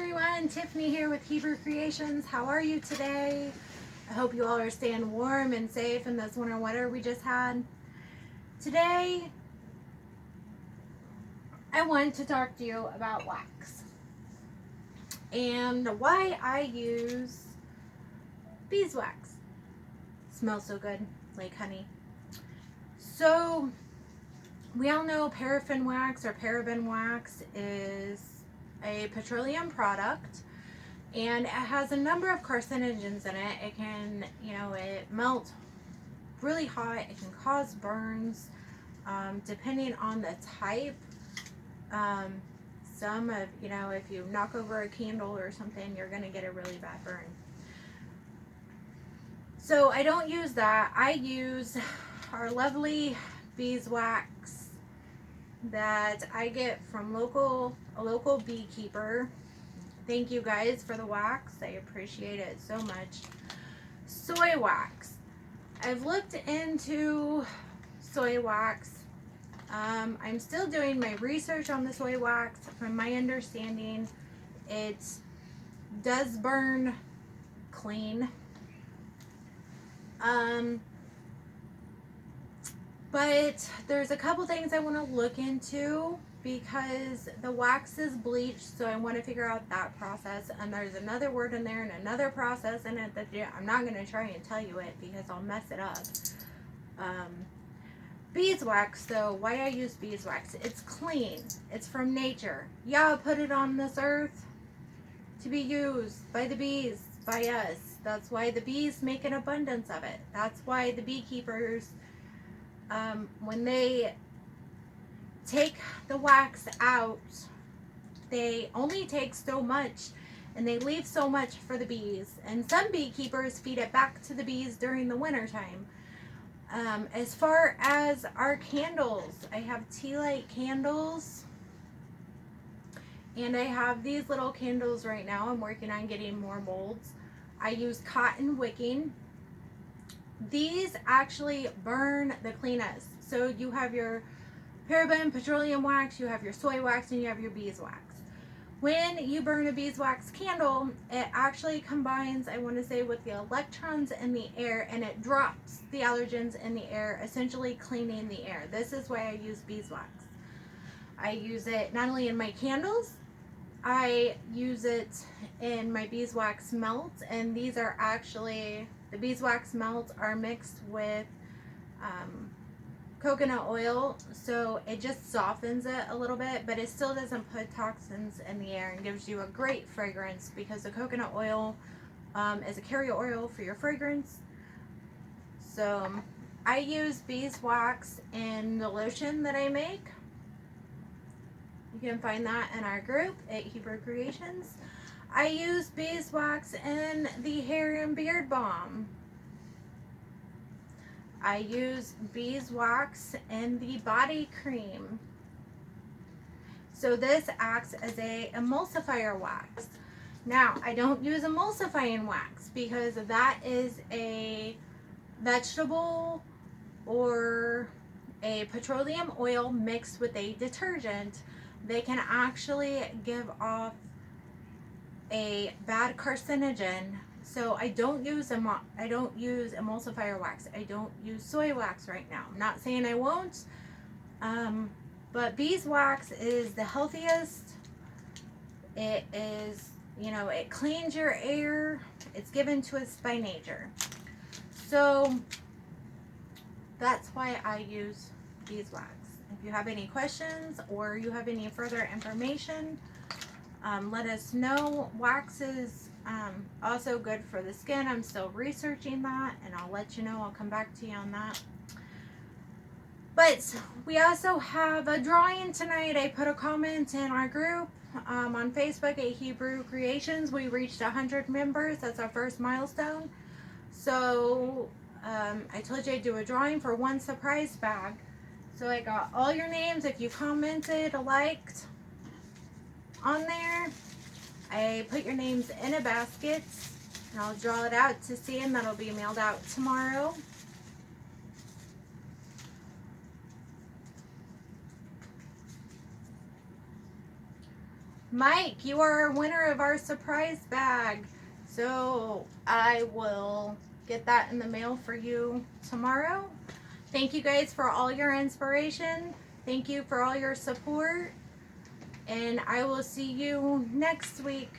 everyone, Tiffany here with Hebrew Creations. How are you today? I hope you all are staying warm and safe in this winter weather we just had. Today, I want to talk to you about wax and why I use beeswax. Smells so good, like honey. So, we all know paraffin wax or paraben wax is a petroleum product, and it has a number of carcinogens in it. It can, it melts really hot. It can cause burns, depending on the type. Some of, if you knock over a candle or something, you're going to get a really bad burn. So I don't use that. I use our lovely beeswax that I get from a local beekeeper. Thank you guys for the wax. I appreciate it so much. Soy wax. I've looked into soy wax. I'm still doing my research on the soy wax. From my understanding, it does burn clean. But there's a couple things I want to look into because the wax is bleached, so I want to figure out that process. And there's another word in there and another process in it that I'm not going to try and tell you it because I'll mess it up. Beeswax, though, why I use beeswax? It's clean. It's from nature. Yeah, I put it on this earth to be used by the bees, by us. That's why the bees make an abundance of it. That's why the beekeepers, when they take the wax out, they only take so much and they leave so much for the bees. And some beekeepers feed it back to the bees during the winter time. As far as our candles, I have tea light candles, and I have these little candles right now. I'm working on getting more molds. I use cotton wicking. These actually burn the cleanest. So you have your paraben petroleum wax, you have your soy wax, and you have your beeswax. When you burn a beeswax candle, it actually combines, I want to say, with the electrons in the air, and it drops the allergens in the air, essentially cleaning the air. This is why I use beeswax. I use it not only in my candles, I use it in my beeswax melts, and these are actually, the beeswax melts are mixed with coconut oil, so it just softens it a little bit, but it still doesn't put toxins in the air and gives you a great fragrance because the coconut oil is a carrier oil for your fragrance. So I use beeswax in the lotion that I make. You can find that in our group at Hebrew Creations. I use beeswax in the hair and beard balm. I use beeswax in the body cream. So this acts as a emulsifier wax. Now, I don't use emulsifying wax because that is a vegetable or a petroleum oil mixed with a detergent. They can actually give off a bad carcinogen. So I don't use emulsifier wax. I don't use soy wax right now. I'm not saying I won't, but beeswax is the healthiest. It is, it cleans your air. It's given to us by nature. So that's why I use beeswax. If you have any questions or you have any further information, let us know. Wax is also good for the skin. I'm still researching that, and I'll let you know. I'll come back to you on that. But we also have a drawing tonight. I put a comment in our group on Facebook at Hebrew Creations. We reached 100 members. That's our first milestone. So I told you I'd do a drawing for one surprise bag. So I got all your names. If you commented, liked on there, I put your names in a basket, and I'll draw it out to see, and that'll be mailed out tomorrow. Mike, you are a winner of our surprise bag. So I will get that in the mail for you tomorrow. Thank you guys for all your inspiration. Thank you for all your support. And I will see you next week.